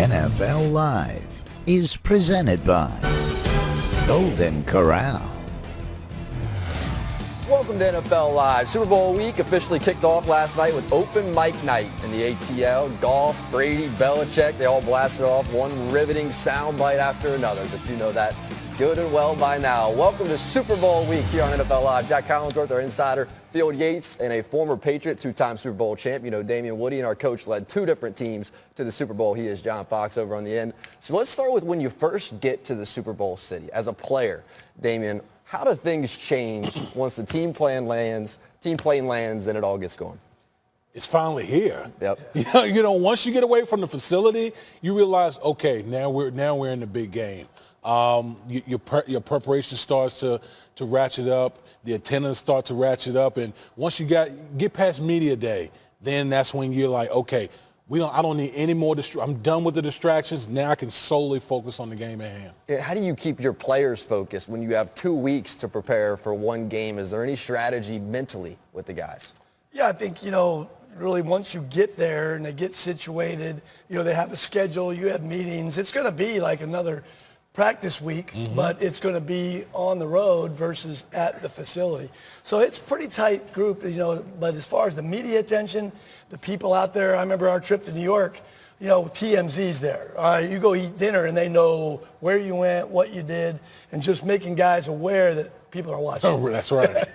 NFL Live is presented by Golden Corral. Welcome to NFL Live. Super Bowl week officially kicked off last night with open mic night in the ATL. Golf, Brady, Belichick, they all blasted off one riveting soundbite after another, but you know that good and well by now. Welcome to Super Bowl week here on NFL Live. Jack Collinsworth, our insider, Field Yates, and a former Patriot, two-time Super Bowl champ. You know, Damian Woody, and our coach led two different teams to the Super Bowl. He is John Fox over on the end. So let's start with when you first get to the Super Bowl city. As a player, Damian, how do things change once the team plane lands, and it all gets going? It's finally here. Yep. You know, once you get away from the facility, you realize, okay, now we're in the big game. Your preparation starts to ratchet up. The attendance start to ratchet up, and once you get past media day, then that's when you're like, okay, I don't need any more I'm done with the distractions. Now I can solely focus on the game at hand. How do you keep your players focused when you have 2 weeks to prepare for one game? Is there any strategy mentally with the guys? Yeah, I think, really once you get there and they get situated, they have a schedule, you have meetings. It's going to be like another practice week, but it's going to be on the road versus at the facility. So it's a pretty tight group, but as far as the media attention, the people out there, I remember our trip to New York, TMZ's there. You go eat dinner and they know where you went, what you did, and just making guys aware that people are watching. Oh, that's right.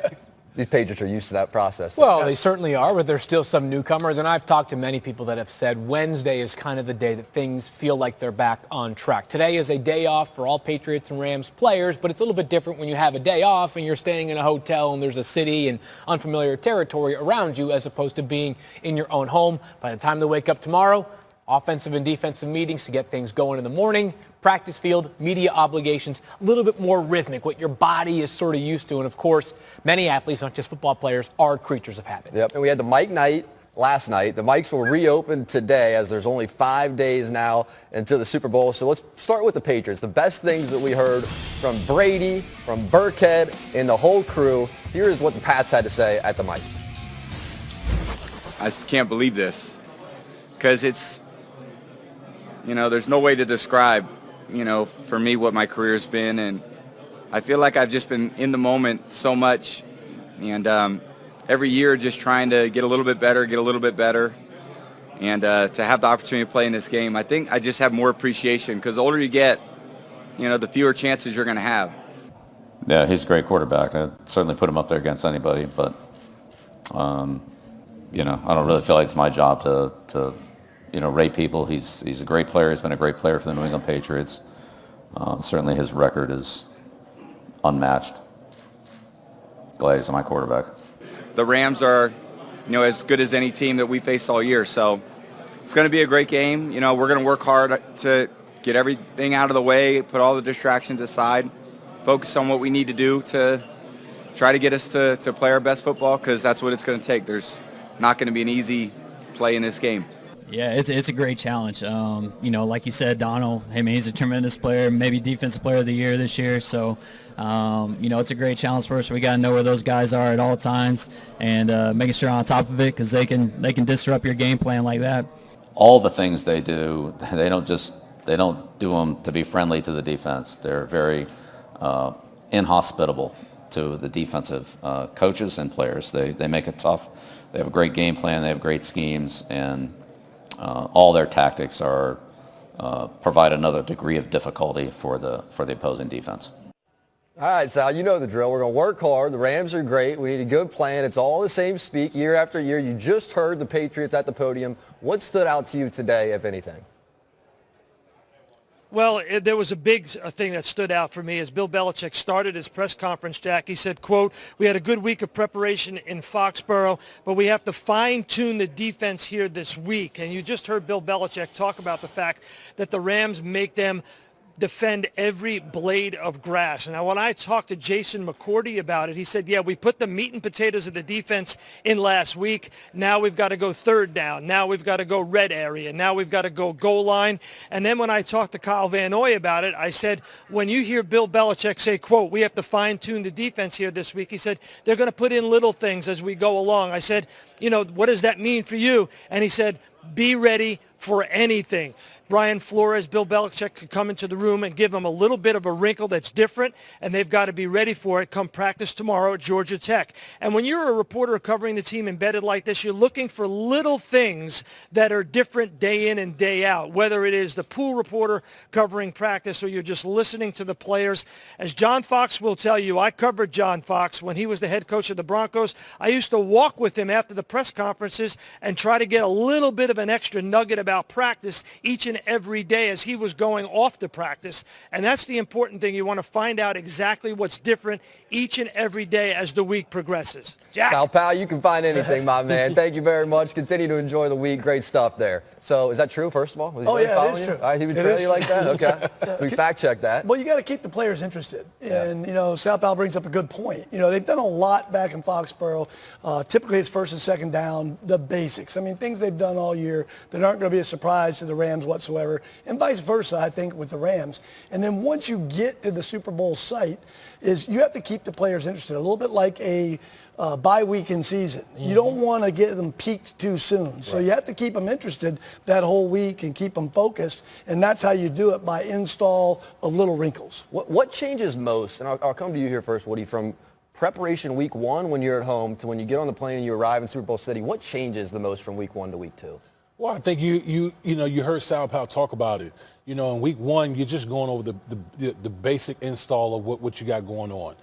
These Patriots are used to that process. Well, they certainly are, but there's still some newcomers. And I've talked to many people that have said Wednesday is kind of the day that things feel like they're back on track. Today is a day off for all Patriots and Rams players, but it's a little bit different when you have a day off and you're staying in a hotel and there's a city and unfamiliar territory around you as opposed to being in your own home. By the time they wake up tomorrow, offensive and defensive meetings to get things going in the morning, practice field, media obligations, a little bit more rhythmic, what your body is sort of used to. And, of course, many athletes, not just football players, are creatures of habit. Yep, and we had the mic night last night. The mics will reopen today as there's only 5 days now until the Super Bowl. So let's start with the Patriots. The best things that we heard from Brady, from Burkhead, and the whole crew. Here is what the Pats had to say at the mic. I just can't believe this because it's, there's no way to describe for me what my career's been, and I feel like I've just been in the moment so much, and every year just trying to get a little bit better, and to have the opportunity to play in this game, I think I just have more appreciation because the older you get, the fewer chances you're going to have. Yeah, he's a great quarterback. I'd certainly put him up there against anybody, but, I don't really feel like it's my job to rate people. He's a great player. He's been a great player for the New England Patriots. Certainly his record is unmatched. Glad he's my quarterback. The Rams are, as good as any team that we face all year. So it's going to be a great game. We're going to work hard to get everything out of the way, put all the distractions aside, focus on what we need to do to try to get us to play our best football because that's what it's going to take. There's not going to be an easy play in this game. Yeah, it's a great challenge. Like you said, Donald, he's a tremendous player, maybe defensive player of the year this year. So, it's a great challenge for us. We got to know where those guys are at all times and making sure on top of it because they can disrupt your game plan like that. All the things they do, they don't do them to be friendly to the defense. They're very inhospitable to the defensive coaches and players. They make it tough. They have a great game plan. They have great schemes, and all their tactics are provide another degree of difficulty for the opposing defense. All right, Sal, you know the drill. We're going to work hard. The Rams are great. We need a good plan. It's all the same speak year after year. You just heard the Patriots at the podium. What stood out to you today, if anything? Well, there was a big thing that stood out for me as Bill Belichick started his press conference, Jack. He said, quote, "We had a good week of preparation in Foxborough, but we have to fine-tune the defense here this week." And you just heard Bill Belichick talk about the fact that the Rams make them defend every blade of grass. Now, when I talked to Jason McCourty about it, he said, yeah, we put the meat and potatoes of the defense in last week. Now we've got to go third down. Now we've got to go red area. Now we've got to go goal line. And then when I talked to Kyle Van Noy about it, I said, when you hear Bill Belichick say, quote, "We have to fine-tune the defense here this week," he said, they're going to put in little things as we go along. I said, what does that mean for you? And he said, be ready for anything. Brian Flores, Bill Belichick could come into the room and give them a little bit of a wrinkle that's different, and they've got to be ready for it come practice tomorrow at Georgia Tech. And when you're a reporter covering the team embedded like this, you're looking for little things that are different day in and day out, whether it is the pool reporter covering practice or you're just listening to the players. As John Fox will tell you, I covered John Fox when he was the head coach of the Broncos. I used to walk with him after the press conferences and try to get a little bit of an extra nugget about practice each and every day as he was going off to practice. And that's the important thing. You want to find out exactly what's different each and every day as the week progresses. Jack? Sal Powell, you can find anything, my man. Thank you very much. Continue to enjoy the week. Great stuff there. So is that true, first of all? Was he really yeah, it is you? true. All right, he would trail you like that? Okay. So we fact-check that. Well, you got to keep the players interested. And, Sal Powell brings up a good point. They've done a lot back in Foxborough. Typically, it's first and second down, the basics. I mean, things they've done all year that aren't going to be a surprise to the Rams whatsoever, and vice versa, I think, with the Rams. And then once you get to the Super Bowl site, is you have to keep the players interested, a little bit like a bye week in season. You don't want to get them peaked too soon. So you have to keep them interested that whole week and keep them focused, and that's how you do it, by install of little wrinkles. What changes most, and I'll come to you here first, Woody, from preparation week one when you're at home to when you get on the plane and you arrive in Super Bowl City, what changes the most from week one to week two? Well, I think you heard Sal Powell talk about it. In week one, you're just going over the basic install of what you got going on.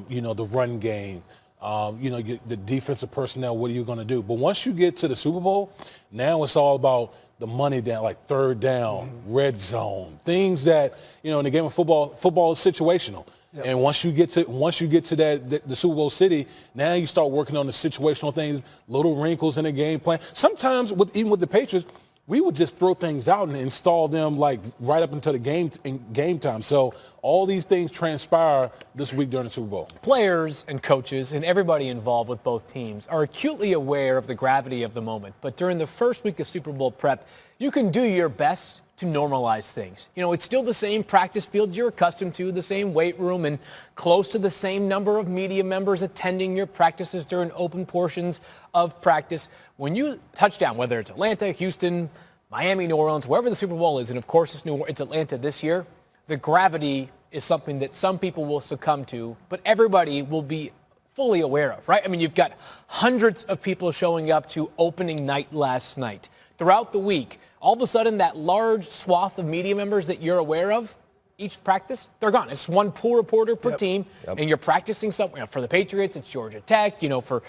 The run game, the defensive personnel, what are you going to do? But once you get to the Super Bowl, now it's all about the money down, like third down, red zone, things that, in the game of football is situational. Yep. And once you get to the Super Bowl city, now you start working on the situational things, little wrinkles in the game plan. Sometimes, even with the Patriots, we would just throw things out and install them like right up until the game time. So all these things transpire this week during the Super Bowl. Players and coaches and everybody involved with both teams are acutely aware of the gravity of the moment. But during the first week of Super Bowl prep, you can do your best to normalize things. It's still the same practice field you're accustomed to, the same weight room, and close to the same number of media members attending your practices during open portions of practice. When you touch down, whether it's Atlanta, Houston, Miami, New Orleans, wherever the Super Bowl is, and of course it's Atlanta this year, the gravity is something that some people will succumb to, but everybody will be fully aware of, right? I mean, you've got hundreds of people showing up to opening night last night. Throughout the week, all of a sudden that large swath of media members that you're aware of, each practice, they're gone. It's one pool reporter per team, and you're practicing somewhere. For the Patriots, it's Georgia Tech. For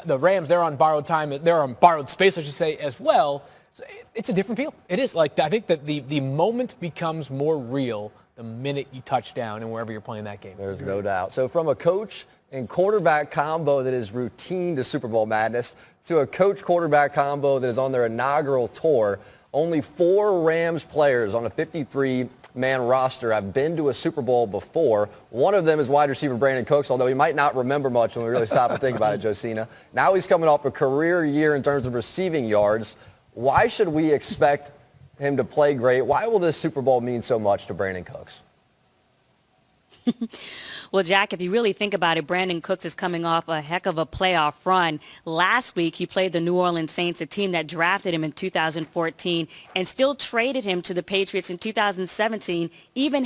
the Rams, they're on borrowed time. They're on borrowed space, I should say, as well. So it's a different feel. It is. I think that the moment becomes more real the minute you touch down and wherever you're playing that game. There's no doubt. So from a coach and quarterback combo that is routine to Super Bowl madness to a coach-quarterback combo that is on their inaugural tour, only 4 Rams players on a 53-man roster have been to a Super Bowl before. One of them is wide receiver Brandon Cooks, although he might not remember much when we really stop and think about it, Josina. Now he's coming off a career year in terms of receiving yards. Why should we expect him to play great? Why will this Super Bowl mean so much to Brandon Cooks? Well, Jack, if you really think about it, Brandon Cooks is coming off a heck of a playoff run. Last week, he played the New Orleans Saints, a team that drafted him in 2014 and still traded him to the Patriots in 2017, even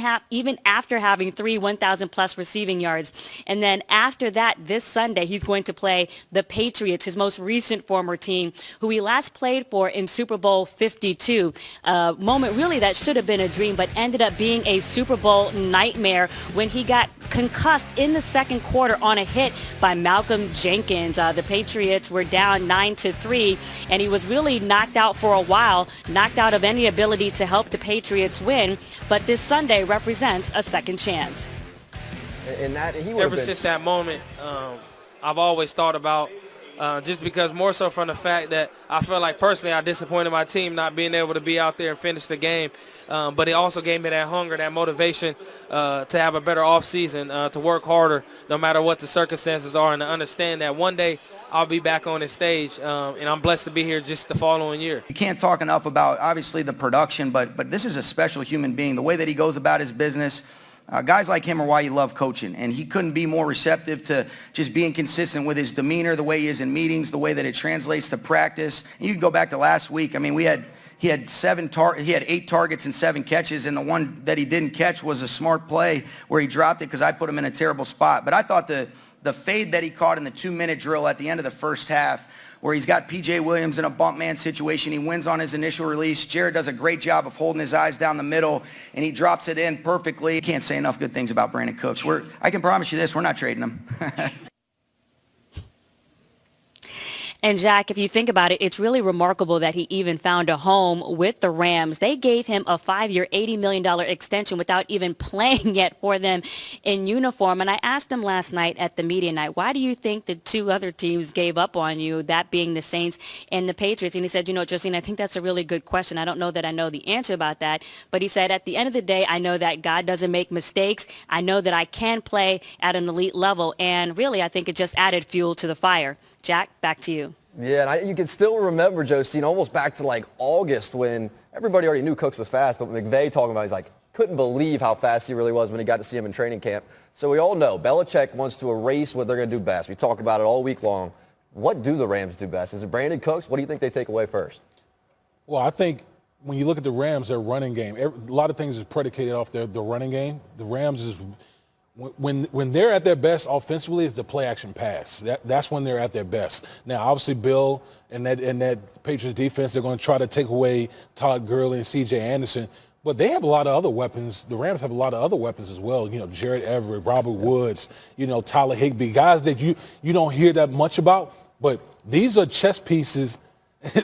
after having 3 1,000-plus receiving yards. And then after that, this Sunday, he's going to play the Patriots, his most recent former team, who he last played for in Super Bowl 52. A moment really that should have been a dream, but ended up being a Super Bowl nightmare when he got concussed in the second quarter on a hit by Malcolm Jenkins. The Patriots were down 9-3, and he was really knocked out for a while, knocked out of any ability to help the Patriots win. But this Sunday represents a second chance. And that he would ever since that moment, I've always thought about just because more so from the fact that I felt like personally I disappointed my team not being able to be out there and finish the game. But it also gave me that hunger, that motivation to have a better offseason, to work harder no matter what the circumstances are, and to understand that one day I'll be back on this stage, and I'm blessed to be here just the following year. You can't talk enough about, obviously, the production, but this is a special human being. The way that he goes about his business, Guys like him are why you love coaching, and he couldn't be more receptive to just being consistent with his demeanor, the way he is in meetings, the way that it translates to practice. And you can go back to last week. I mean, he had 8 targets and 7 catches, and the one that he didn't catch was a smart play where he dropped it because I put him in a terrible spot. But I thought the fade that he caught in the 2-minute drill at the end of the first half, where he's got P.J. Williams in a bump man situation. He wins on his initial release. Jared does a great job of holding his eyes down the middle, and he drops it in perfectly. Can't say enough good things about Brandon Cooks. I can promise you this, we're not trading him. And, Jack, if you think about it, it's really remarkable that he even found a home with the Rams. They gave him a 5-year, $80 million extension without even playing yet for them in uniform. And I asked him last night at the media night, why do you think the 2 other teams gave up on you, that being the Saints and the Patriots? And he said, Josine, I think that's a really good question. I don't know that I know the answer about that. But he said, at the end of the day, I know that God doesn't make mistakes. I know that I can play at an elite level. And really, I think it just added fuel to the fire. Jack, back to you. Yeah, and you can still remember, Josine, almost back to like August when everybody already knew Cooks was fast, but McVay talking about, he's like, couldn't believe how fast he really was when he got to see him in training camp. So we all know Belichick wants to erase what they're going to do best. We talk about it all week long. What do the Rams do best? Is it Brandon Cooks? What do you think they take away first? Well, I think when you look at the Rams, their running game, a lot of things is predicated off the running game. The Rams is when they're at their best offensively is the play action pass. That's when they're at their best. Now, obviously, Bill and that Patriots defense, they're going to try to take away Todd Gurley and C.J. Anderson. But they have a lot of other weapons. The Rams have a lot of other weapons as well. Jared Everett, Robert Woods, Tyler Higbee, guys that you don't hear that much about. But these are chess pieces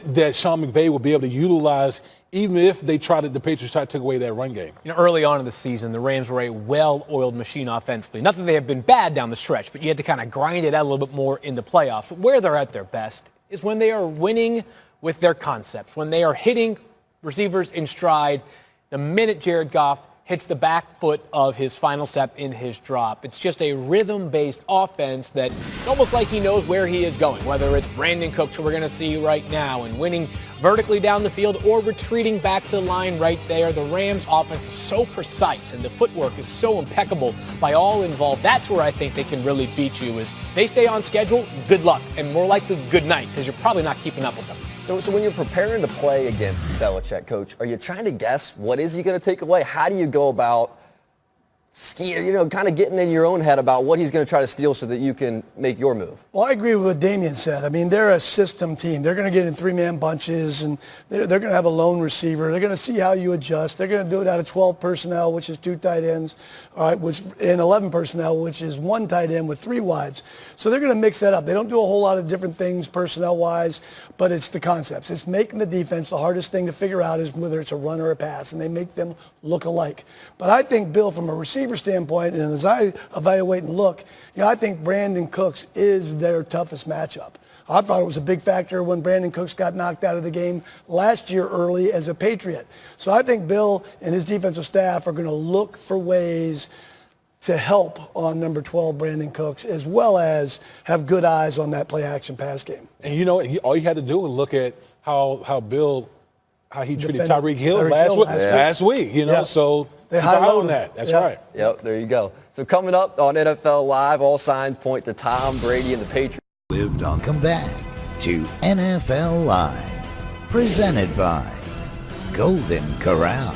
that Sean McVay will be able to utilize even if the Patriots try to take away that run game. Early on in the season, the Rams were a well-oiled machine offensively. Not that they have been bad down the stretch, but you had to kind of grind it out a little bit more in the playoffs. But where they're at their best is when they are winning with their concepts, when they are hitting receivers in stride. The minute Jared Goff hits the back foot of his final step in his drop, it's just a rhythm-based offense that it's almost like he knows where he is going, whether it's Brandon Cooks, who we're going to see right now, and winning vertically down the field or retreating back to the line right there. The Rams' offense is so precise, and the footwork is so impeccable by all involved. That's where I think they can really beat you. Is they stay on schedule, good luck, and more likely good night, because you're probably not keeping up with them. So when you're preparing to play against Belichick, Coach, are you trying to guess what is he going to take away? How do you go about kind of getting in your own head about what he's going to try to steal so that you can make your move? Well, I agree with what Damian said. I mean, they're a system team. They're going to get in 3-man bunches, and they're going to have a lone receiver. They're going to see how you adjust. They're going to do it out of 12 personnel, which is 2 tight ends, all right, and 11 personnel, which is 1 tight end with 3 wides. So they're going to mix that up. They don't do a whole lot of different things personnel-wise, but it's the concepts. It's making the defense. The hardest thing to figure out is whether it's a run or a pass, and they make them look alike. But I think, Bill, from a receiver standpoint, and as I evaluate and look, I think Brandon Cooks is their toughest matchup. I thought it was a big factor when Brandon Cooks got knocked out of the game last year early as a Patriot. So I think Bill and his defensive staff are going to look for ways to help on number 12, Brandon Cooks, as well as have good eyes on that play-action pass game. And, all you had to do was look at how he treated Tyreek Hill last week, so they highlighted on that. That's right. Yep, there you go. So coming up on NFL Live, all signs point to Tom Brady and the Patriots. Welcome back to NFL Live, presented by Golden Corral.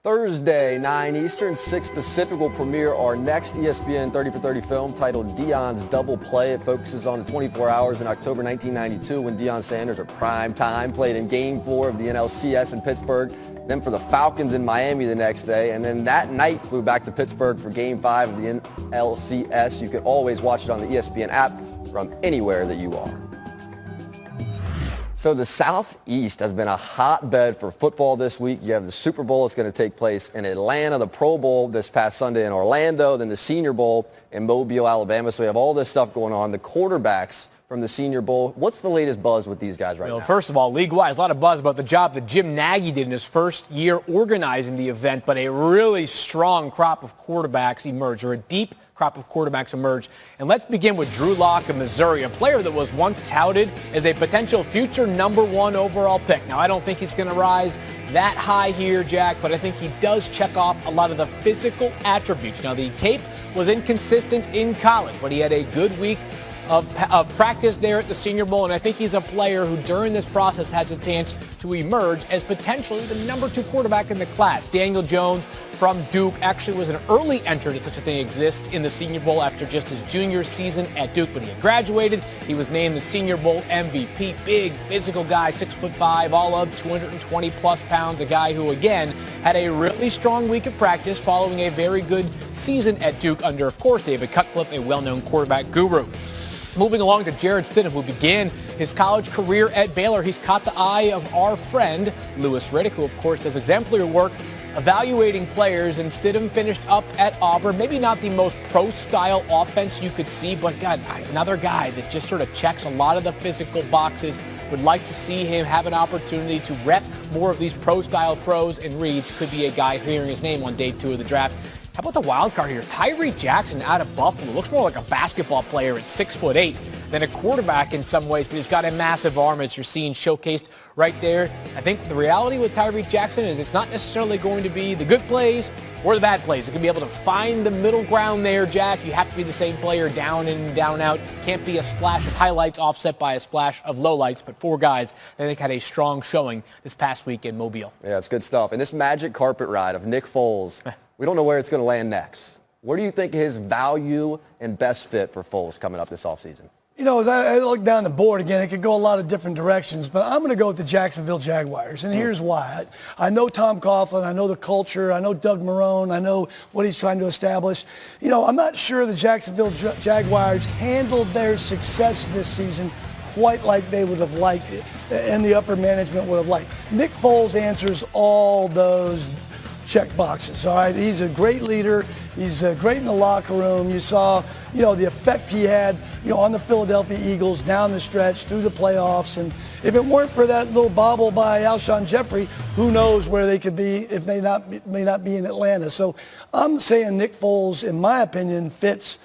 Thursday, 9 Eastern, 6 Pacific will premiere our next ESPN 30 for 30 film titled Deion's Double Play. It focuses on the 24 hours in October 1992 when Deion Sanders, at prime time, played in Game 4 of the NLCS in Pittsburgh, then for the Falcons in Miami the next day, and then that night flew back to Pittsburgh for Game 5 of the NLCS. You can always watch it on the ESPN app from anywhere that you are. So the Southeast has been a hotbed for football this week. You have the Super Bowl. It's going to take place in Atlanta, the Pro Bowl this past Sunday in Orlando, then the Senior Bowl in Mobile, Alabama. So we have all this stuff going on. The quarterbacks from the Senior Bowl, what's the latest buzz with these guys right now? First of all, league-wise, a lot of buzz about the job that Jim Nagy did in his first year organizing the event, but a really strong crop of quarterbacks emerged, or a deep crop of quarterbacks emerge. And let's begin with Drew Lock of Missouri, a player that was once touted as a potential future #1 overall pick. Now, I don't think he's going to rise that high here, Jack, but I think he does check off a lot of the physical attributes. Now, the tape was inconsistent in college, but he had a good week of practice there at the Senior Bowl, and I think he's a player who during this process has a chance to emerge as potentially the #2 quarterback in the class. Daniel Jones from Duke actually was an early entrant, if such a thing exists, in the Senior Bowl after just his junior season at Duke. When he had graduated, he was named the Senior Bowl MVP. Big, physical guy, 6'5", all up, 220-plus pounds, a guy who, again, had a really strong week of practice following a very good season at Duke under, of course, David Cutcliffe, a well-known quarterback guru. Moving along to Jarrett Stidham, who began his college career at Baylor. He's caught the eye of our friend, Louis Riddick, who, of course, does exemplary work evaluating players, and Stidham finished up at Auburn. Maybe not the most pro-style offense you could see, but, God, another guy that just sort of checks a lot of the physical boxes. Would like to see him have an opportunity to rep more of these pro-style throws and reads. Could be a guy hearing his name on day 2 of the draft. How about the wild card here? Tyree Jackson out of Buffalo. Looks more like a basketball player at 6'8" than a quarterback in some ways, but he's got a massive arm, as you're seeing showcased right there. I think the reality with Tyree Jackson is it's not necessarily going to be the good plays or the bad plays. It can be able to find the middle ground there, Jack. You have to be the same player down in and down out. Can't be a splash of highlights offset by a splash of lowlights, but 4 guys I think had a strong showing this past week in Mobile. Yeah, it's good stuff. And this magic carpet ride of Nick Foles, we don't know where it's going to land next. Where do you think his value and best fit for Foles coming up this offseason? You know, as I look down the board again, it could go a lot of different directions, but I'm going to go with the Jacksonville Jaguars, and here's why. I know Tom Coughlin, I know the culture, I know Doug Marrone, I know what he's trying to establish. You know, I'm not sure the Jacksonville Jaguars handled their success this season quite like they would have liked it, and the upper management would have liked. Nick Foles answers all those check boxes, all right? He's a great leader. He's great in the locker room. You saw, you know, the effect he had, you know, on the Philadelphia Eagles down the stretch through the playoffs. And if it weren't for that little bobble by Alshon Jeffrey, who knows where they could be if they may not be in Atlanta. So I'm saying Nick Foles, in my opinion, fits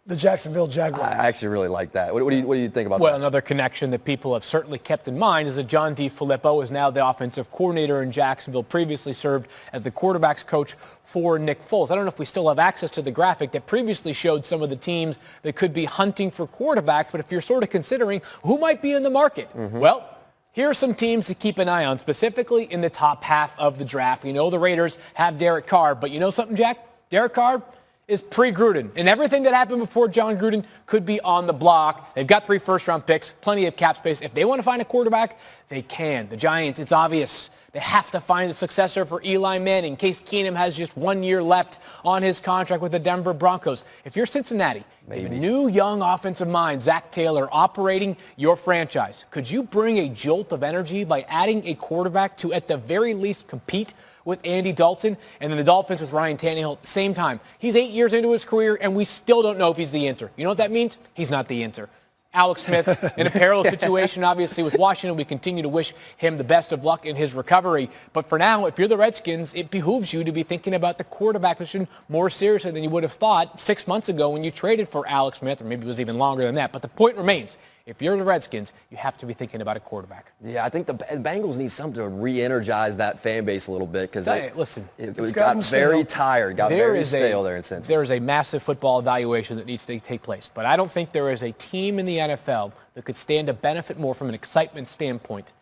the Jacksonville Jaguars. I actually really like that. What do you think about that? Well, another connection that people have certainly kept in mind is that John D. Filippo is now the offensive coordinator in Jacksonville, previously served as the quarterback's coach for Nick Foles. I don't know if we still have access to the graphic that previously showed some of the teams that could be hunting for quarterbacks, but if you're sort of considering who might be in the market, well, here are some teams to keep an eye on, specifically in the top half of the draft. You know the Raiders have Derek Carr, but you know something, Jack? Derek Carr is pre-Gruden, and everything that happened before John Gruden could be on the block. They've got 3 first-round picks, plenty of cap space. If they want to find a quarterback, they can. The Giants, it's obvious. They have to find a successor for Eli Manning. Case Keenum has just 1 year left on his contract with the Denver Broncos. If you're Cincinnati, a new young offensive mind, Zach Taylor, operating your franchise, could you bring a jolt of energy by adding a quarterback to, at the very least, compete with Andy Dalton? And then the Dolphins with Ryan Tannehill at the same time. He's 8 years into his career, and we still don't know if he's the answer. You know what that means? He's not the answer. Alex Smith in a perilous situation, obviously, with Washington. We continue to wish him the best of luck in his recovery. But for now, if you're the Redskins, it behooves you to be thinking about the quarterback position more seriously than you would have thought 6 months ago when you traded for Alex Smith, or maybe it was even longer than that. But the point remains, if you're the Redskins, you have to be thinking about a quarterback. Yeah, I think the Bengals need something to re-energize that fan base a little bit because it got very tired, got very stale there in Cincinnati. There is a massive football evaluation that needs to take place, but I don't think there is a team in the NFL that could stand to benefit more from an excitement standpoint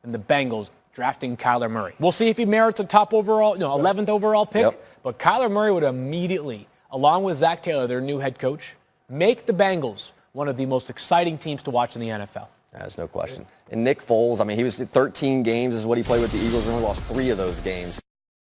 than the Bengals drafting Kyler Murray. We'll see if he merits a top overall, 11th overall pick, but Kyler Murray would immediately, along with Zach Taylor, their new head coach, make the Bengals one of the most exciting teams to watch in the NFL. There's no question. And Nick Foles, I mean, he was 13 games is what he played with the Eagles and only lost 3 of those games.